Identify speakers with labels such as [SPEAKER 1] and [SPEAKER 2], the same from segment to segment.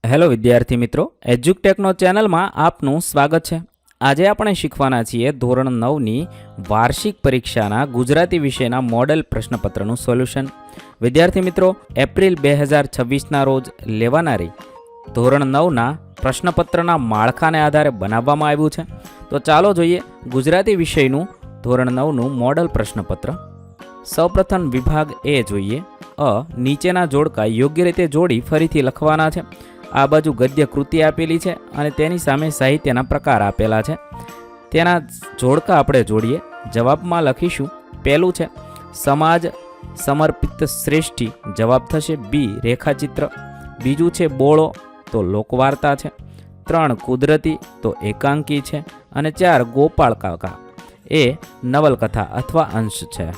[SPEAKER 1] Hello વિદ્યાર્થી મિત્રો, એજ્યુકટેકનો ચેનલમાં આપનું સ્વાગત છે। આજે આપણે શીખવાના છીએ ધોરણ 9ની વાર્ષિક પરીક્ષાના ગુજરાતી વિષયના મોડેલ પ્રશ્નપત્રનું સોલ્યુશન। વિદ્યાર્થી મિત્રો, એપ્રિલ 2026ના રોજ લેવાનારી ધોરણ 9ના પ્રશ્નપત્રના માળખાને આધારે બનાવવામાં આવ્યું છે। તો ચાલો જોઈએ ગુજરાતી વિષયનું ધોરણ 9નું મોડેલ પ્રશ્નપત્ર। સૌપ્રથમ વિભાગ એ જોઈએ। નીચેના જોડકા યોગ્ય રીતે જોડી ફરીથી લખવાના છે। આ બાજુ ગદ્ય કૃતિ આપેલી છે અને તેની સામે સાહિત્યના પ્રકાર આપેલા છે। તેના જોડકા આપણે જોડીએ। જવાબમાં લખીશું। પહેલું છે સમાજ સમર્પિત શ્રેષ્ઠી, જવાબ થશે બી રેખાચિત્ર। બીજું છે બોળો, તો લોકવાર્તા છે। 3 કુદરતી, તો એકાંકી છે। અને 4 ગોપાળ કાકા, એ નવલકથા અથવા અંશ છે।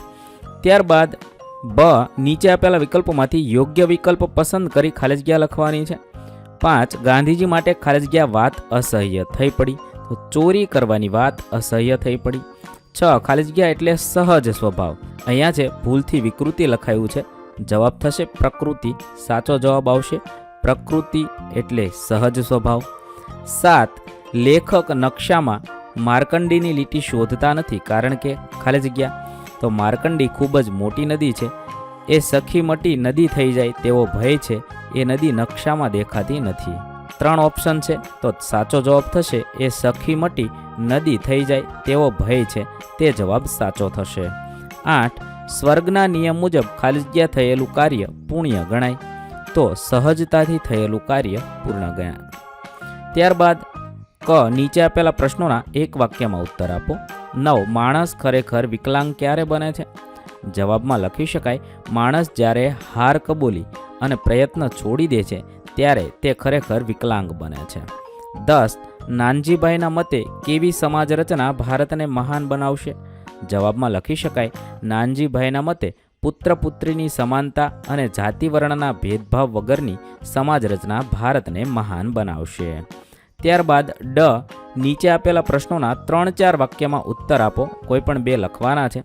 [SPEAKER 1] ત્યારબાદ બ નીચે આપેલા વિકલ્પોમાંથી યોગ્ય વિકલ્પ પસંદ કરી ખાલી જગ્યા લખવાની છે। 5 ગાંધીજી માટે ખાલી જગ્યા વાત અસહ્ય થઈ પડી, તો ચોરી કરવાની વાત અસહ્ય થઈ પડી। 6 ખાલી જગ્યા એટલે સહજ સ્વભાવ, અહીંયા છે ભૂલથી વિકૃતિ લખાયું છે, જવાબ થશે પ્રકૃતિ, સાચો જવાબ આવશે પ્રકૃતિ એટલે સહજ સ્વભાવ। 7 લેખક નકશામાં માર્કંડીની લીટી શોધતા નથી કારણ કે ખાલી જગ્યા, તો માર્કંડી ખૂબ જ મોટી નદી છે, એ સખી મટી નદી થઈ જાય તેવો ભય છે, એ નદી નકશામાં દેખાતી નથી। 3 ઓપ્શન છે, તો સાચો જવાબ થશે એ સખી મટી નદી થઈ જાય તેવો ભય છે, તે જવાબ સાચો થશે। 8 સ્વર્ગના નિયમ મુજબ ખાલી જગ્યા થયેલું કાર્ય પુણ્ય ગણાય, તો સહજતાથી થયેલું કાર્ય પૂર્ણ ગણાય। ત્યારબાદ ક નીચે આપેલા પ્રશ્નોના એક વાક્યમાં ઉત્તર આપો। 9 માણસ ખરેખર વિકલાંગ ક્યારે બને છે? જવાબમાં લખી શકાય માણસ જ્યારે હાર કબૂલી અને પ્રયત્ન છોડી દે છે ત્યારે તે ખરેખર વિકલાંગ બને છે। 10 નાનજીભાઈના મતે કેવી સમાજ રચના ભારતને મહાન બનાવશે? જવાબમાં લખી શકાય નાનજીભાઈના મતે પુત્ર પુત્રીની સમાનતા અને જાતિ વર્ણના ભેદભાવ વગરની સમાજ રચના ભારતને મહાન બનાવશે। ત્યારબાદ ડ નીચે આપેલા પ્રશ્નોના 3-4 વાક્યમાં ઉત્તર આપો, કોઈ પણ 2 લખવાના છે।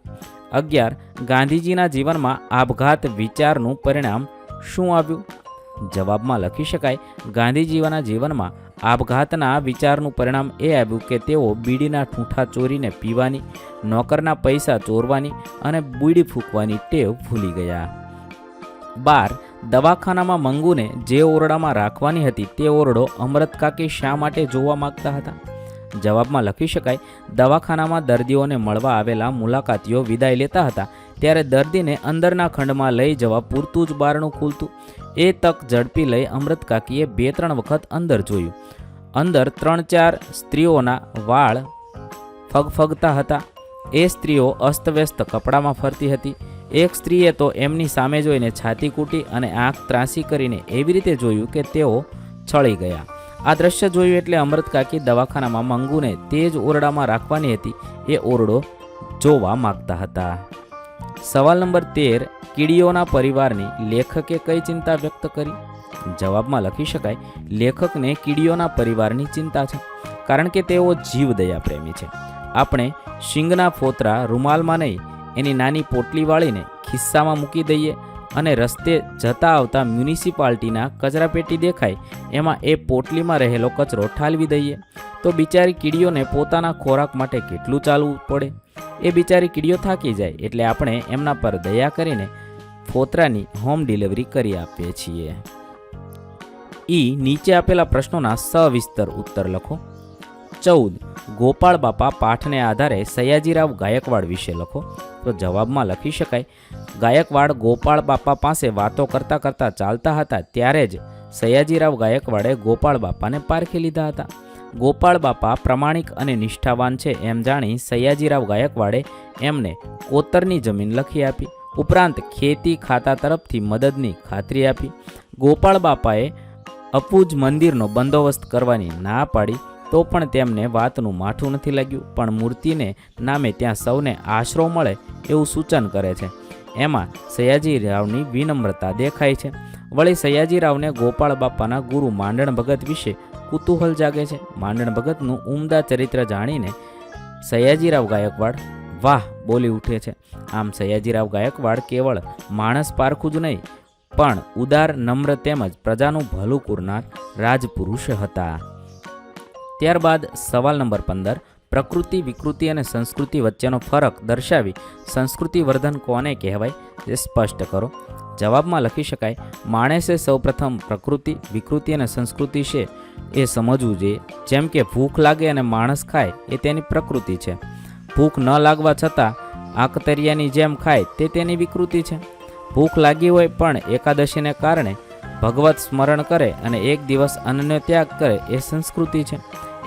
[SPEAKER 1] 11 ગાંધીજીના જીવનમાં આપઘાત વિચારનું પરિણામ શું આવ્યું? જવાબમાં લખી શકાય ગાંધીજીના જીવનમાં આપઘાતના વિચારનું પરિણામ એ આવ્યું કે તેઓ બીડીના ઠૂંઠા ચોરીને પીવાની, નોકરના પૈસા ચોરવાની અને બીડી ફૂંકવાની ટેવ ભૂલી ગયા। 12 દવાખાનામાં મંગુને જે ઓરડામાં રાખવાની હતી તે ઓરડો અમૃત કાકી શા માટે જોવા માંગતા હતા? જવાબમાં લખી શકાય દવાખાનામાં દર્દીઓને મળવા આવેલા મુલાકાતીઓ વિદાય લેતા હતા ત્યારે દર્દીને અંદરના ખંડમાં લઈ જવા પૂરતું જ બારણું ખુલતું, એ તક ઝડપી લઈ અમૃત કાકીએ 2-3 વખત અંદર જોયું। અંદર 3-4 સ્ત્રીઓના વાળ ફગફગતા હતા, એ સ્ત્રીઓ અસ્તવ્યસ્ત કપડામાં ફરતી હતી। એક સ્ત્રીએ તો એમની સામે જોઈને છાતી કૂટી અને આંખ ત્રાસી કરીને એવી રીતે જોયું કે તેઓ છળી ગયા। આ દ્રશ્ય જોયું એટલે અમૃત કાકી દવાખાનામાં મંગુને તે જ ઓરડામાં રાખવાની હતી એ ઓરડો જોવા માંગતા હતા। સવાલ નંબર 13 કીડીઓના પરિવારની લેખકે કઈ ચિંતા વ્યક્ત કરી? જવાબમાં લખી શકાય લેખકને કીડીઓના પરિવારની ચિંતા છે કારણ કે તેઓ જીવદયા પ્રેમી છે। આપણે શીંગના ફોતરા રૂમાલમાં નહીં એની નાની પોટલી વાળીને ખિસ્સામાં મૂકી દઈએ અને રસ્તે જતા આવતા મ્યુનિસિપાલિટીના કચરાપેટી દેખાય એમાં એ પોટલીમાં રહેલો કચરો ઠાલવી દઈએ, તો બિચારી કીડીઓને પોતાના ખોરાક માટે કેટલું ચાલવું પડે? એ બિચારી કીડીઓ થાકી જાય એટલે આપણે એમના પર દયા કરીને ફોતરાની હોમ ડિલિવરી કરી આપીએ છીએ। નીચે આપેલા પ્રશ્નોના સવિસ્તર ઉત્તર લખો। 14 ગોપાળ બાપા પાઠને આધારે સયાજીરાવ ગાયકવાડ વિશે લખો, તો જવાબમાં લખી શકાય ગાયકવાડ ગોપાળ બાપા પાસે વાતો કરતા કરતા ચાલતા હતા ત્યારે જ સયાજીરાવ ગાયકવાડે ગોપાળ બાપાને પારખી લીધા હતા। ગોપાળ બાપા પ્રમાણિક અને નિષ્ઠાવાન છે એમ જાણી સયાજીરાવ ગાયકવાડે એમને કોતરની જમીન લખી આપી, ઉપરાંત ખેતી ખાતા તરફથી મદદની ખાતરી આપી। ગોપાળ બાપાએ અપૂજ મંદિરનો બંદોબસ્ત કરવાની ના પાડી તો પણ તેમને વાતનું માઠું નથી લાગ્યું, પણ મૂર્તિને નામે ત્યાં સૌને આશરો મળે એવું સૂચન કરે છે, એમાં સયાજીરાવની વિનમ્રતા દેખાય છે। વળી સયાજીરાવને ગોપાળ બાપાના ગુરુ માંડણ ભગત વિશે કુતૂહલ જાગે છે। માંડણ ભગતનું ઉમદા ચરિત્ર જાણીને સયાજીરાવ ગાયકવાડ વાહ બોલી ઉઠે છે। આમ સયાજીરાવ ગાયકવાડ કેવળ માણસ પારખું જ નહીં પણ ઉદાર, નમ્ર તેમજ પ્રજાનું ભલું કરનાર રાજપુરુષ હતા. ત્યારબાદ સવાલ નંબર 15, પ્રકૃતિ, વિકૃતિ અને સંસ્કૃતિ વચ્ચેનો ફરક દર્શાવી સંસ્કૃતિ વર્ધન કોને કહેવાય તે સ્પષ્ટ કરો. જવાબમાં લખી શકાય, માણસે સૌપ્રથમ પ્રકૃતિ, વિકૃતિ અને સંસ્કૃતિ છે એ સમજવું જોઈએ. જેમ કે ભૂખ લાગે અને માણસ ખાય એ તેની પ્રકૃતિ છે. ભૂખ ન લાગવા છતાં આકતરિયાની જેમ ખાય તે તેની વિકૃતિ છે. ભૂખ લાગી હોય પણ એકાદશીને કારણે ભગવત સ્મરણ કરે અને એક દિવસ અન્નનો ત્યાગ કરે એ સંસ્કૃતિ છે.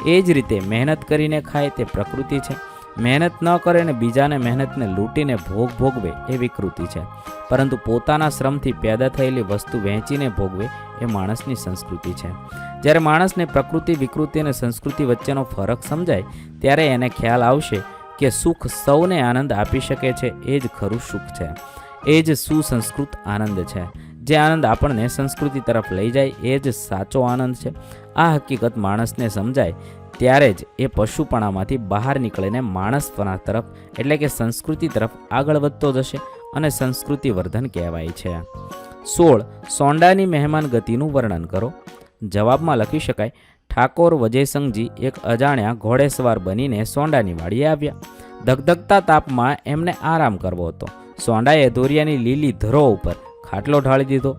[SPEAKER 1] એ જ રીતે મહેનત કરીને ખાય તે પ્રકૃતિ છે. મહેનત ન કરે ને બીજાને મહેનતને લૂંટીને ભોગ ભોગવે એ વિકૃતિ છે. પરંતુ પોતાના શ્રમથી પેદા થયેલી વસ્તુ વહેંચીને ભોગવે એ માણસની સંસ્કૃતિ છે. જ્યારે માણસને પ્રકૃતિ, વિકૃતિ અને સંસ્કૃતિ વચ્ચેનો ફરક સમજાય ત્યારે એને ખ્યાલ આવશે કે સુખ સૌને આનંદ આપી શકે છે એ જ ખરું સુખ છે. એ જ સુસંસ્કૃત આનંદ છે. જે આનંદ આપણને સંસ્કૃતિ તરફ લઈ જાય એ જ સાચો આનંદ છે. આ હકીકત માણસને સમજાય ત્યારે જ એ પશુપણામાંથી બહાર નીકળીને માણસપણા તરફ એટલે કે સંસ્કૃતિ તરફ આગળ વધતો જશે અને સંસ્કૃતિ વર્ધન કહેવાય છે. 16. સોંડાની મહેમાન ગતિનું વર્ણન કરો. જવાબમાં લખી શકાય, ઠાકોર વજયસંઘજી એક અજાણ્યા ઘોડેસવાર બનીને સોંડાની વાડીએ આવ્યા. ધગધગતા તાપમાં એમને આરામ કરવો હતો. સોંડાએ દોરિયાની લીલી ધરો ઉપર ખાટલો ઢાળી દીધો.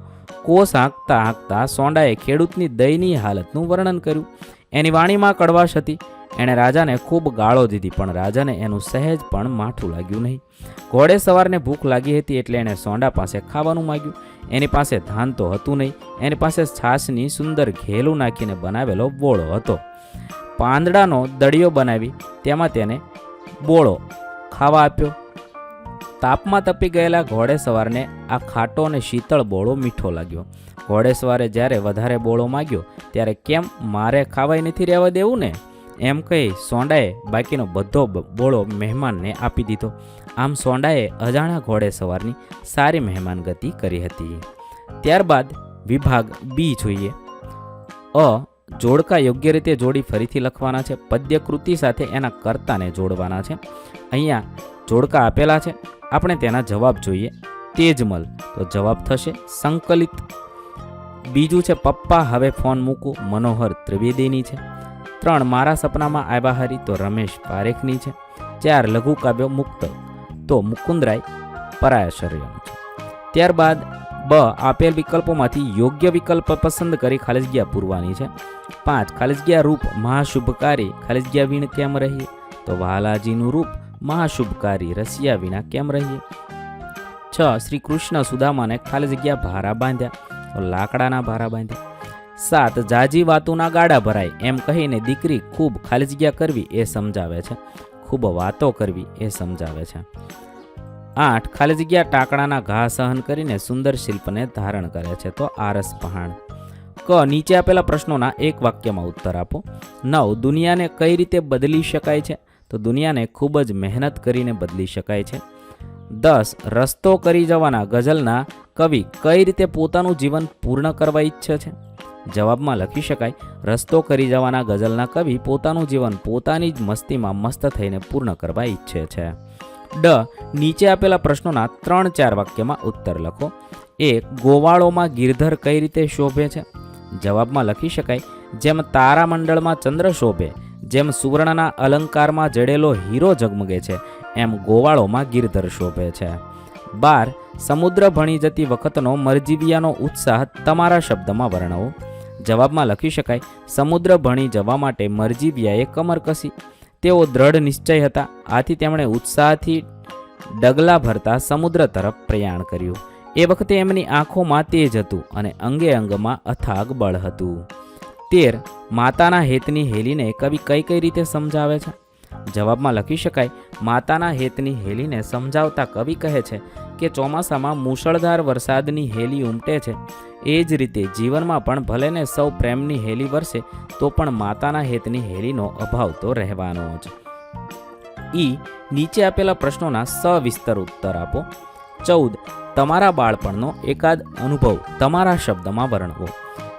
[SPEAKER 1] કોસ હાંકતા હાંકતા સોંડાએ ખેડૂતની દયનીય હાલતનું વર્ણન કર્યું. એની વાણીમાં કડવાશ હતી. એણે રાજાને ખૂબ ગાળો દીધી પણ રાજાને એનું સહેજ પણ માઠું લાગ્યું નહીં. ઘોડે સવારને ભૂખ લાગી હતી એટલે એણે સોંડા પાસે ખાવાનું માગ્યું. એની પાસે ધાન તો હતું નહીં. એની પાસે છાશની સુંદર ઘેલું નાખીને બનાવેલો બોળો હતો. પાંદડાનો દળિયો બનાવી તેમાં તેને બોળો ખાવા આપ્યો. તાપમાં તપી ગયેલા ઘોડે સવારને આ ખાટો અને શીતળ બોળો મીઠો લાગ્યો. ઘોડે સવારે જ્યારે વધારે બોળો માગ્યો ત્યારે કેમ મારે ખાવાય નથી રહેવા દેવું ને એમ કહી સોંડાએ બાકીનો બધો બોળો મહેમાનને આપી દીધો. આમ સોંડાએ અજાણ્યા ઘોડે સવારની સારી મહેમાન ગતિ કરી હતી. ત્યારબાદ વિભાગ બી જોઈએ. જોડકા યોગ્ય રીતે જોડી ફરીથી લખવાના છે. પદ્ય કૃતિ સાથે એના કર્તાને જોડવાના છે. અહીંયા જોડકા આપેલા છે. આપણે તેના જવાબ જોઈએ. તેજમલ તો જવાબ થશે સંકલિત. બીજું છે પપ્પા હવે ફોન મૂકું, મનોહર ત્રિવેદીની છે. 3 મારા સપનામાં આવ્યા હરી તો રમેશ પારેખની છે. 4 લઘુ કાવ્યો મુક્ત તો મુકુંદરાય પરાશરયનું છે. ત્યારબાદ બ આપેલ વિકલ્પોમાંથી યોગ્ય વિકલ્પ પસંદ કરી ખાલી જગ્યા પૂરવાની છે. 5 ખાલી જગ્યા રૂપ મહાશુભકારી ખાલી જગ્યા વીણ કેમ રહીએ તો વાલાજીનું રૂપ મહાશુભકારી રસિયા વિના કેમ રહીએ. 6 શ્રી કૃષ્ણ સુદામાને ખાલી જગ્યા ભારા બાંધ્યા તો લાકડાના ભારા બાંધ્યા. 7 જાજી વાતોના ગાડા ભરાય એમ કહીને દીકરી ખૂબ ખાલી જગ્યા કરવી એ સમજાવે છે. ખૂબ વાતો કરવી એ સમજાવે છે. 8 ખાલી જગ્યા ટાકડાના ઘા સહન કરીને સુંદર શિલ્પને ધારણ કરે છે તો આરસ પહાણ. ક નીચે આપેલા પ્રશ્નોના એક વાક્યમાં ઉત્તર આપો. 9 દુનિયાને કઈ રીતે બદલી શકાય છે તો દુનિયાને ખૂબ જ મહેનત કરીને બદલી શકાય છે. 10 રસ્તો કરી જવાના ગઝલના કવિ કઈ રીતે પોતાનું જીવન પૂર્ણ કરવા ઈચ્છે છે. જવાબમાં લખી શકાય, રસ્તો કરી જવાના ગઝલના કવિ પોતાનું જીવન પોતાની જ મસ્તીમાં મસ્ત થઈને પૂર્ણ કરવા ઈચ્છે છે. ડ નીચે આપેલા પ્રશ્નોના 3-4 વાક્યમાં ઉત્તર લખો. 1 ગોવાળોમાં ગિરધર કઈ રીતે શોભે છે. જવાબમાં લખી શકાય, જેમ તારામંડળમાં ચંદ્ર શોભે, જેમ સુવર્ણના અલંકારમાં જડેલો હીરો ઝગમગે છે, એમ ગોવાળોમાં ગિરધર શોભે છે. 12 સમુદ્ર ભણી જતી વખતનો મરજીવિયાનો ઉત્સાહ તમારા શબ્દમાં વર્ણવો. જવાબમાં લખી શકાય, સમુદ્ર ભણી જવા માટે મરજીવિયાએ કમર કસી. તેઓ દ્રઢ નિશ્ચય હતા, આથી તેમણે ઉત્સાહથી ડગલા ભરતા સમુદ્ર તરફ પ્રયાણ કર્યું. એ વખતે એમની આંખોમાં તેજ હતું અને અંગે અંગમાં અથાગ બળ હતું. 13 માતાના હેતની હેલીને કવિ કઈ કઈ રીતે સમજાવે છે. જવાબમાં લખી શકાય, માતાના હેતની હેલીને સમજાવતા કવિ કહે છે કે ચોમાસામાં મૂશળધાર વરસાદની હેલી ઉમટે છે, એ જ રીતે જીવનમાં પણ ભલેને સૌ પ્રેમની હેલી વરસે તો પણ માતાના હેતની હેલીનો અભાવ તો રહેવાનો જ. નીચે આપેલા પ્રશ્નોના સવિસ્તર ઉત્તર આપો. 14 તમારા બાળપણનો એકાદ અનુભવ તમારા શબ્દમાં વર્ણવો.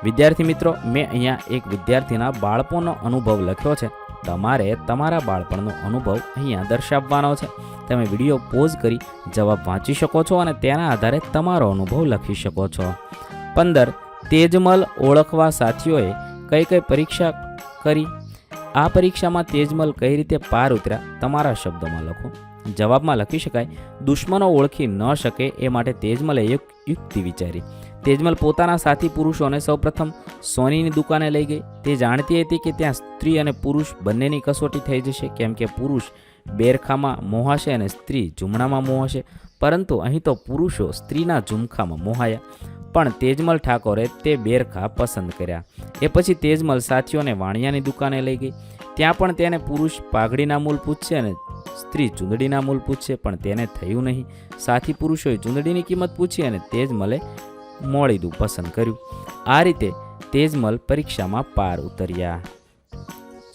[SPEAKER 1] વિદ્યાર્થી મિત્રો, મેં અહીંયા એક વિદ્યાર્થીના બાળપણનો અનુભવ લખ્યો છે. તમારે તમારા બાળપણનો અનુભવ અહીંયા દર્શાવવાનો છે. તમે વિડીયો પોઝ કરી જવાબ વાંચી શકો છો અને તેના આધારે તમારો અનુભવ લખી શકો છો. 15. તેજમલ ઓળખવા સાથીઓએ કઈ કઈ પરીક્ષા કરી? આ પરીક્ષામાં તેજમલ કઈ રીતે પાર ઉતર્યા? તમારા શબ્દોમાં લખો. જવાબમાં લખી શકાય, દુશ્મનો ઓળખી ન શકે એ માટે તેજમલે એક યુક્તિ વિચારી. તેજમલ પોતાના સાથી પુરુષોને સૌપ્રથમ સોનીની દુકાને લઈ ગઈ. તે જાણતી હતી કે ત્યાં સ્ત્રી અને પુરુષ બંનેની કસોટી થઈ જશે, કેમ કે પુરુષ બેરખામાં મોહાશે અને સ્ત્રી ઝુમણામાં મોહાશે. પરંતુ અહીં તો પુરુષો સ્ત્રીના ઝુમખામાં મોહાયા. પણ તેજમલ ઠાકોરે તે બેરખા પસંદ કર્યા. એ પછી તેજમલ સાથીઓને વાણિયાની દુકાને લઈ ગઈ. ત્યાં પણ તેને પુરુષ પાઘડીના મૂલ પૂછશે અને સ્ત્રી ચૂંદડીના મૂલ પૂછશે, પણ તેને થયું નહીં. સાથી પુરુષોએ ચૂંદડીની કિંમત પૂછી અને તેજમલે મોળીદું પસંદ કર્યું. આ રીતે તેજમલ પરીક્ષામાં પાર ઉતર્યા.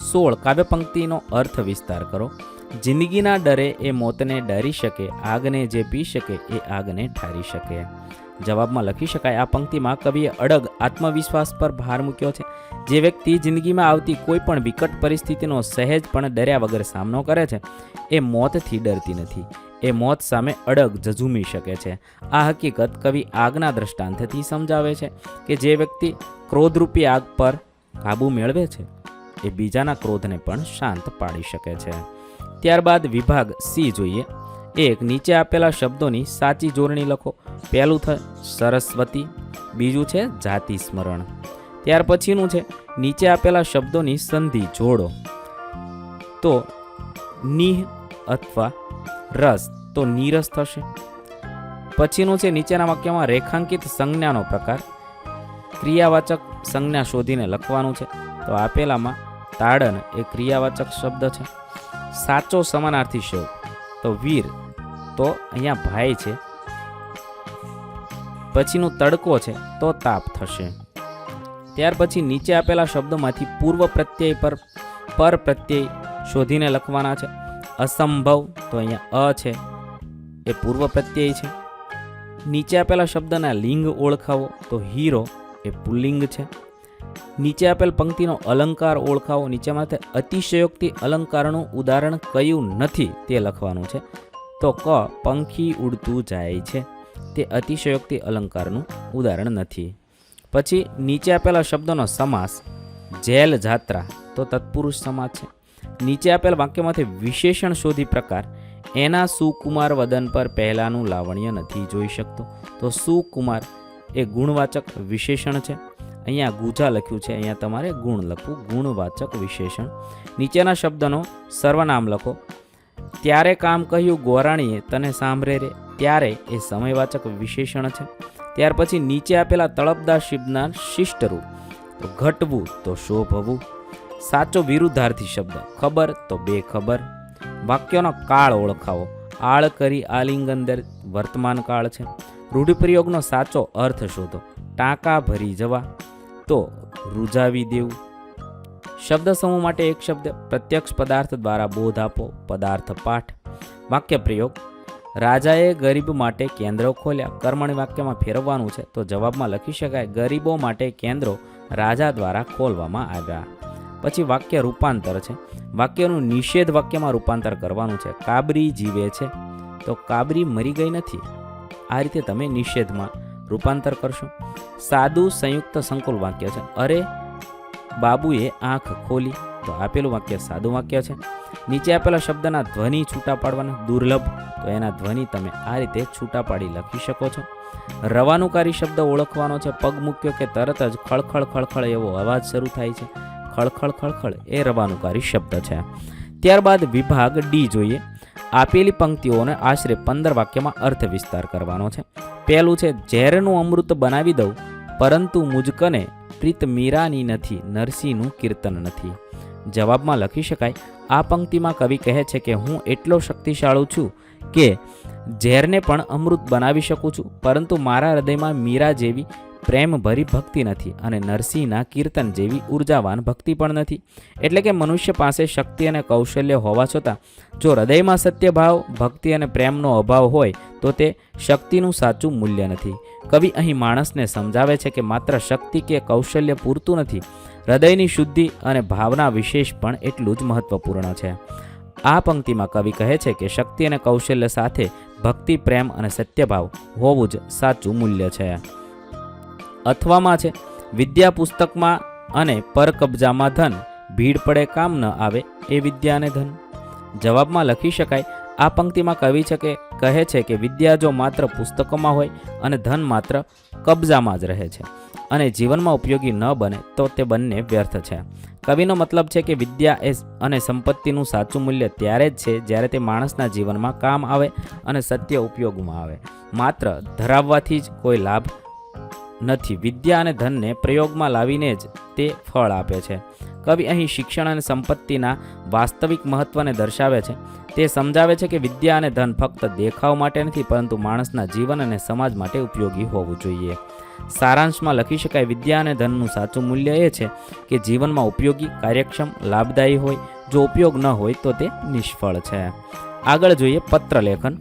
[SPEAKER 1] 16. કાવ્ય પંક્તિનો અર્થ વિસ્તાર કરો. જિંદગીના ડરે એ મોતને ડરી શકે, આગને જે પી શકે એ આગને ઠારી શકે. જવાબમાં લખી શકાય, આ પંક્તિમાં કવિએ અડગ આત્મવિશ્વાસ પર ભાર મૂક્યો છે. જે વ્યક્તિ જિંદગીમાં આવતી કોઈ પણ વિકટ પરિસ્થિતિનો સહેજ પણ ડર્યા વગર સામનો કરે છે એ મોતથી ડરતી નથી. એ મોત સામે અડગ ઝઝૂમી શકે છે. આ હકીકત કવિ આગના દ્રષ્ટાંતથી સમજાવે છે કે જે વ્યક્તિ ક્રોધરૂપી આગ પર કાબૂ મેળવે છે એ બીજાના ક્રોધને પણ શાંત પાડી શકે છે. ત્યારબાદ વિભાગ સી જોઈએ. 1. નીચે આપેલા શબ્દોની સાચી જોડણી લખો. પહેલું છે સરસ્વતી, બીજું છે જાતિ સ્મરણ. ત્યાર પછીનું છે નીચે આપેલા શબ્દોની સંધિ જોડો. તો નિહ અથવા રસ તો નીરસ થશે. પછીનું છે નીચેના વાક્યમાં રેખાંકિત સંજ્ઞાનો પ્રકાર. ક્રિયાવાચક સંજ્ઞા શોધીને લખવાનું છે. તો આપેલામાં તાડન એ ક્રિયાવાચક શબ્દ છે. સાચો સમાનાર્થી શબ્દ તો વીર, તો અહીંયા ભાઈ છે. પછીનું તડકો છે તો તાપ થશે. ત્યાર પછી નીચે આપેલા શબ્દોમાંથી પૂર્વ પ્રત્યય પર પ્રત્યય શોધીને લખવાના છે. અસંભવ તો અહીંયા અ છે એ પૂર્વ પ્રત્યય છે. નીચે આપેલા શબ્દના લિંગ ઓળખાવો. તો હીરો એ પુલ્લિંગ છે. નીચે આપેલ પંક્તિનો અલંકાર ઓળખાવો. નીચેમાંથી અતિશયોક્તિ અલંકારનું ઉદાહરણ કયું નથી તે લખવાનું છે. તો ક પંખી ઉડતું જાય છે, તે અતિશયોક્તિ અલંકારનું ઉદાહરણ નથી. પછી નીચે આપેલા શબ્દોનો સમાસ. જેલ જાત્રા તો તત્પુરુષ સમાસ છે. નીચે આપેલ વાક્યમાંથી વિશેષણ શોધી પ્રકાર. એના સુકુમાર વદન પર પહેલાનું લાવણ્ય નથી જોઈ શકતો. તો સુકુમાર એ ગુણવાચક વિશેષણ છે. અહીંયા ગુજા લખ્યું છે, અહીંયા તમારે ગુણ લખવું, ગુણવાચક વિશેષણ. નીચેના શબ્દનો સર્વનામ લખો. ત્યારે કામ કહ્યું ગોરાણીએ તને સાંભળે રે, ત્યારે એ સમયવાચક વિશેષણ છે. ત્યાર પછી નીચે આપેલા તળપદાર શબ્દના શિષ્ટરૂપ. તો ઘટવું તો શોભવું. સાચો વિરુદ્ધાર્થી શબ્દ. ખબર તો બેખબર. વાક્યોનો કાળ ઓળખાવો. આળ કરી આલિંગન વર્તમાન કાળ છે. રૂઢિપ્રયોગનો સાચો અર્થ શોધો. ટાંકા ભરી જવા તો રૂજાવી દેવું. શબ્દ સમૂહ માટે એક શબ્દ. પ્રત્યક્ષ પદાર્થ દ્વારા બોધ આપો. પદાર્થ પાઠ. વાક્ય પ્રયોગ. રાજાએ ગરીબ માટે કેન્દ્રો ખોલ્યા. કર્મણી વાક્યમાં ફેરવવાનું છે. તો જવાબમાં લખી શકાય, ગરીબો માટે કેન્દ્રો રાજા દ્વારા ખોલવામાં આવ્યા. પછી વાક્ય રૂપાંતર છે. વાક્યનું નિષેધ વાક્યમાં રૂપાંતર કરવાનું છે. કાબરી જીવે છે તો કાબરી મરી ગઈ નથી. આ રીતે તમે નિષેધમાં રૂપાંતર કરશો. સાદું સંયુક્ત સંકુલ વાક્ય છે. અરે બાબુએ આંખ ખોલી, તો આપેલું વાક્ય સાદું વાક્ય છે. નીચે આપેલા શબ્દના ધ્વનિ છૂટા પાડવાના. દુર્લભ તો એના ધ્વનિ તમે આ રીતે છૂટા પાડી લખી શકો છો. રવાનુકારી શબ્દ ઓળખવાનો છે. પગ મૂક્યો કે તરત જ ખળખળ ખળખળ એવો અવાજ શરૂ થાય છે. ખળખળ ખળખળ એ રવાનુકારી શબ્દ છે. ત્યારબાદ વિભાગ ડી જોઈએ. આપેલી પંક્તિઓને આશરે 15 વાક્યમાં અર્થ વિસ્તાર કરવાનો છે. પહેલું છે ઝેરનું અમૃત બનાવી દઉં પરંતુ મુજકને પ્રીત મીરાની નથી, નરસિંહનું કીર્તન નથી. જવાબમાં લખી શકાય, આ પંક્તિમાં કવિ કહે છે કે હું એટલો શક્તિશાળી છું કે ઝેરને પણ અમૃત બનાવી શકું છું, પરંતુ મારા હૃદયમાં મીરા જેવી પ્રેમભરી ભક્તિ નથી અને નરસિંહના કીર્તન જેવી ઉર્જાવાન ભક્તિ પણ નથી. એટલે કે મનુષ્ય પાસે શક્તિ અને કૌશલ્ય હોવા છતાં જો હૃદયમાં સત્યભાવ, ભક્તિ અને પ્રેમનો અભાવ હોય તો તે શક્તિનું સાચું મૂલ્ય નથી. કવિ અહીં માણસને સમજાવે છે કે માત્ર શક્તિ કે કૌશલ્ય પૂરતું નથી, હૃદયની શુદ્ધિ અને ભાવના વિશેષ પણ એટલું જ મહત્વપૂર્ણ છે. આ પંક્તિમાં કવિ કહે છે કે શક્તિ અને કૌશલ્ય સાથે ભક્તિ, પ્રેમ અને સત્યભાવ હોવું જ સાચું મૂલ્ય છે. અથવામાં છે, વિદ્યા પુસ્તકમાં અને પર કબજામાં ધન, ભીડ પડે કામ ન આવે એ વિદ્યા અને ધન. જવાબમાં લખી શકાય, આ પંક્તિમાં કવિ કહે છે કે વિદ્યા જો માત્ર પુસ્તકોમાં હોય અને ધન માત્ર કબજામાં જ રહે છે અને જીવનમાં ઉપયોગી ન બને તો તે બંને વ્યર્થ છે. કવિનો મતલબ છે કે વિદ્યા અને સંપત્તિનું સાચું મૂલ્ય ત્યારે જ છે જ્યારે તે માણસના જીવનમાં કામ આવે અને સત્ય ઉપયોગમાં આવે. માત્ર ધરાવવાથી જ કોઈ લાભ નથી. વિદ્યા અને ધનને પ્રયોગમાં લાવીને જ તે ફળ આપે છે. કવિ અહીં શિક્ષણ અને સંપત્તિના વાસ્તવિક મહત્વને દર્શાવે છે. તે સમજાવે છે કે વિદ્યા અને ધન ફક્ત દેખાવ માટે નથી, પરંતુ માણસના જીવન અને સમાજ માટે ઉપયોગી હોવું જોઈએ. સારાંશમાં લખી શકાય, વિદ્યા અને ધનનું સાચું મૂલ્ય એ છે કે જીવનમાં ઉપયોગી, કાર્યક્ષમ, લાભદાયી હોય. જો ઉપયોગ ન હોય તો તે નિષ્ફળ છે. આગળ જોઈએ પત્ર લેખન.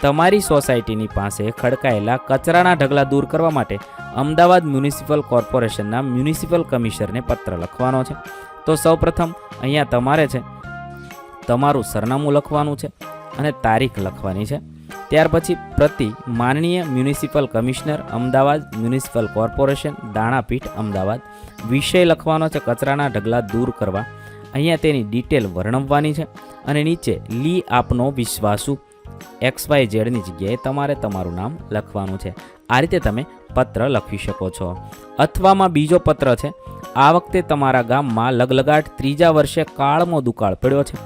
[SPEAKER 1] તમારી સોસાયટીની પાસે ખડકાયેલા કચરાના ઢગલા દૂર કરવા માટે અમદાવાદ મ્યુનિસિપલ કોર્પોરેશનના મ્યુનિસિપલ કમિશનરને પત્ર લખવાનો છે. તો સૌપ્રથમ અહીંયા તમારે છે તમારું સરનામું લખવાનું છે અને તારીખ લખવાની છે. ત્યાર પછી પ્રતિ માનનીય municipal commissioner, Ahmedabad municipal corporation, Danapith, Ahmedabad. વિષય લખવાનો છે કચરાના ઢગલા દૂર કરવા. અહીંયા તેની ડિટેલ વર્ણવવાની છે અને નીચે લી આપનો વિશ્વાસુ XYZની જગ્યાએ તમારે તમારું નામ લખવાનું છે. આ રીતે તમે પત્ર લખી શકો છો. અથવામાં બીજો પત્ર છે. આ વખતે તમારા ગામમાં લગલગાટ 3જા વર્ષે કાળમો દુકાળ પડ્યો છે.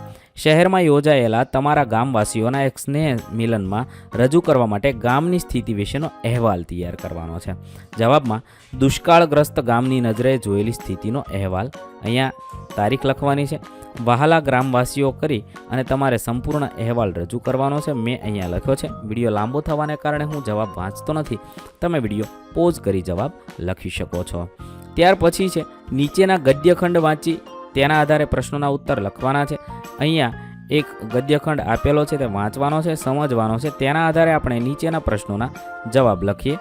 [SPEAKER 1] શહેરમાં યોજાયેલા તમારા ગામવાસીઓના એક સ્નેહ મિલનમાં રજૂ કરવા માટે ગામની સ્થિતિ વિશેનો અહેવાલ તૈયાર કરવાનો છે. જવાબમાં દુષ્કાળગ્રસ્ત ગામની નજરે જોયેલી સ્થિતિનો અહેવાલ. અહીંયા તારીખ લખવાની છે. વહાલા ગ્રામવાસીઓ કરી અને તમારે સંપૂર્ણ અહેવાલ રજૂ કરવાનો છે. મેં અહીંયા લખ્યો છે. વિડીયો લાંબો થવાને કારણે હું જવાબ વાંચતો નથી. તમે વિડીયો પોઝ કરી જવાબ લખી શકો છો. ત્યાર પછી છે નીચેના ગદ્યખંડ વાંચી તેના આધારે પ્રશ્નોના ઉત્તર લખવાના છે. અહીંયા એક ગદ્યખંડ આપેલો છે, તે વાંચવાનો છે, સમજવાનો છે. તેના આધારે આપણે નીચેના પ્રશ્નોના જવાબ લખીએ.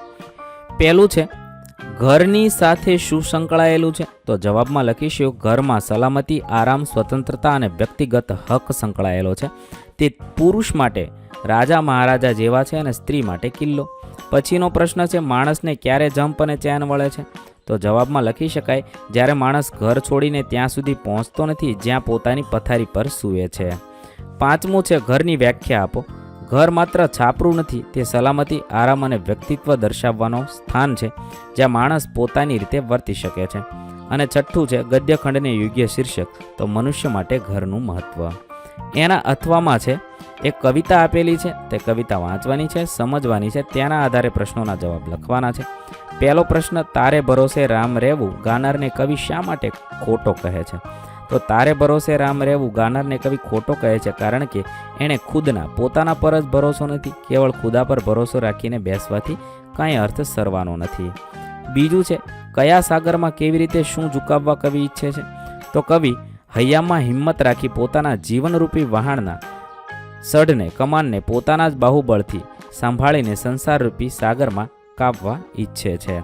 [SPEAKER 1] પહેલું છે, ઘરની સાથે શું સંકળાયેલું છે? તો જવાબમાં લખીશું, ઘરમાં સલામતી, આરામ, સ્વતંત્રતા અને વ્યક્તિગત હક સંકળાયેલો છે. તે પુરુષ માટે રાજા મહારાજા જેવા છે અને સ્ત્રી માટે કિલ્લો. પછીનો પ્રશ્ન છે, માણસને ક્યારે જંપ અને ચેન વળે છે? તો જવાબમાં લખી શકાય, જ્યારે માણસ ઘર છોડીને ત્યાં સુધી પહોંચતો નથી જ્યાં પોતાની પથારી પર સૂવે છે. પાંચમું છે, ઘરની વ્યાખ્યા આપો. ઘર માત્ર છાપરું નથી, તે સલામતી, આરામ અને વ્યક્તિત્વ દર્શાવવાનો સ્થાન છે જ્યાં માણસ પોતાની રીતે વર્તી શકે છે. અને છઠ્ઠું છે, ગદ્યખંડને યોગ્ય શીર્ષક. તો મનુષ્ય માટે ઘરનું મહત્વ. એના અથવામાં છે એક કવિતા આપેલી છે, તે કવિતા વાંચવાની છે, સમજવાની છે. તેના આધારે પ્રશ્નોના જવાબ લખવાના છે. પહેલો પ્રશ્ન, તારે ભરોસે રામ રહેવું ગાનારને કવિ શા માટે ખોટો કહે છે? તો તારે ભરોસે રામ રહેવું ગાનારને કવિ ખોટો કહે છે કારણ કે એણે ખુદના પોતાના પર જ ભરોસો નથી. કેવળ ખુદા પર ભરોસો રાખીને બેસવાથી કાંઈ અર્થ સરવાનો નથી. બીજું છે, કયા સાગરમાં કેવી રીતે શું ઝુકાવવા કવિ ઈચ્છે છે? તો કવિ હૈયામાં હિંમત રાખી પોતાના જીવનરૂપી વહાણના સઢને, કમાનને પોતાના જ બાહુબળથી સંભાળીને સંસારરૂપી સાગરમાં કાપવા ઈચ્છે છે.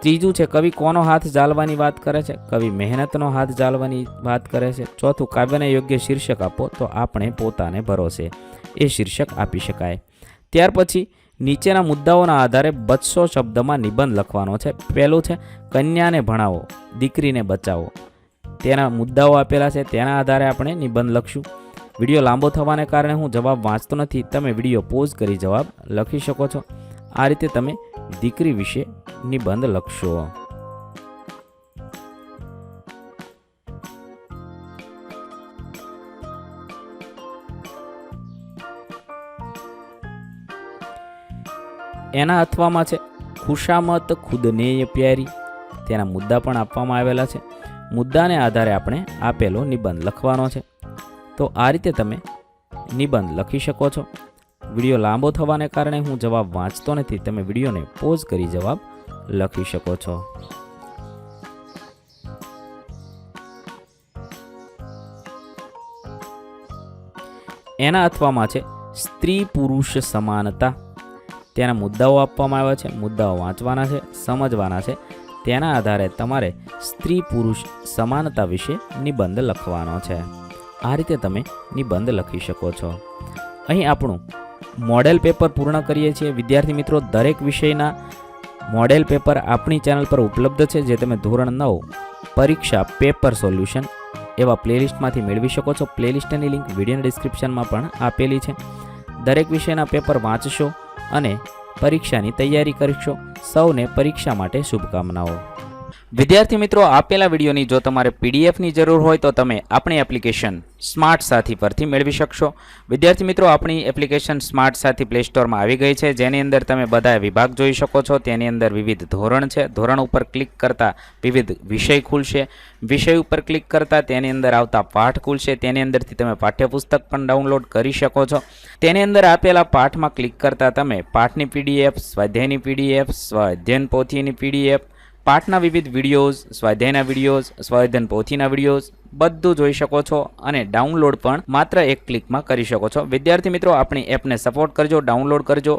[SPEAKER 1] ત્રીજું છે, કવિ કોનો હાથ ઝાલવાની વાત કરે છે? કવિ મહેનતનો હાથ ઝાલવાની વાત કરે છે. ચોથું, કાવ્યને યોગ્ય શીર્ષક આપો. તો આપણે પોતાને ભરોસે એ શીર્ષક આપી શકાય. ત્યાર પછી નીચેના મુદ્દાઓના આધારે 200 શબ્દમાં નિબંધ લખવાનો છે. પહેલું છે, કન્યાને ભણાવો, દીકરીને બચાવો. તેના મુદ્દાઓ આપેલા છે, તેના આધારે આપણે નિબંધ લખશું. વિડીયો લાંબો થવાને કારણે હું જવાબ વાંચતો નથી. તમે વિડીયો પોઝ કરી જવાબ લખી શકો છો. આ રીતે તમે દીકરી વિશે નિબંધ લખશો. એના અથવામાં છે ખુશામત ખુદને પ્યારી. તેના મુદ્દા પણ આપવામાં આવેલા છે. મુદ્દાને આધારે આપણે આપેલો નિબંધ લખવાનો છે. તો આ રીતે તમે નિબંધ લખી શકો છો. વિડીયો લાંબો થવાને કારણે હું જવાબ વાંચતો નથી. તમે વિડીયોને પોઝ કરી જવાબ લખી શકો છો. એના અથવામાં છે સ્ત્રી પુરુષ સમાનતા. તેના મુદ્દાઓ આપવામાં આવ્યા છે, મુદ્દાઓ વાંચવાના છે, સમજવાના છે. તેના આધારે તમારે સ્ત્રી પુરુષ સમાનતા વિશે નિબંધ લખવાનો છે. આ રીતે તમે નિબંધ લખી શકો છો. અહીં આપણું મોડેલ પેપર પૂર્ણ કરીએ છીએ. વિદ્યાર્થી મિત્રો, દરેક વિષયના મોડેલ પેપર આપણી ચેનલ પર ઉપલબ્ધ છે, જે તમે ધોરણ 9 પરીક્ષા પેપર સોલ્યુશન એવા પ્લેલિસ્ટમાંથી મેળવી શકો છો. પ્લેલિસ્ટની લિંક વિડીયોના ડિસ્ક્રિપ્શનમાં પણ આપેલી છે. દરેક વિષયના પેપર વાંચશો અને પરીક્ષાની તૈયારી કરશો. સૌને પરીક્ષા માટે શુભકામનાઓ. વિદ્યાર્થી મિત્રો, આપેલા વિડીયોની જો તમારે પીડીએફની જરૂર હોય તો તમે આપણી એપ્લિકેશન સ્માર્ટ સાથી પરથી મેળવી શકશો. વિદ્યાર્થી મિત્રો, આપણી એપ્લિકેશન સ્માર્ટ સાથી પ્લે સ્ટોરમાં આવી ગઈ છે, જેની અંદર તમે બધા વિભાગ જોઈ શકો છો. તેની અંદર વિવિધ ધોરણ છે. ધોરણ ઉપર ક્લિક કરતાં વિવિધ વિષય ખુલશે. વિષય ઉપર ક્લિક કરતાં તેની અંદર આવતા પાઠ ખુલશે. તેની અંદરથી તમે પાઠ્યપુસ્તક પણ ડાઉનલોડ કરી શકો છો. તેની અંદર આપેલા પાઠમાં ક્લિક કરતાં તમે પાઠની પીડીએફ, સ્વાધ્યાયની પીડીએફ, સ્વાધ્યાયન પોથીની પીડીએફ, પાઠના વિવિધ વિડીયોઝ, સ્વાધ્યાયના વિડીયોઝ, સ્વાધ્યાયન પોથીના વિડીયોઝ બધું જોઈ શકો છો અને ડાઉનલોડ પણ માત્ર એક ક્લિકમાં કરી શકો છો. વિદ્યાર્થી મિત્રો, આપણી એપને સપોર્ટ કરજો, ડાઉનલોડ કરજો.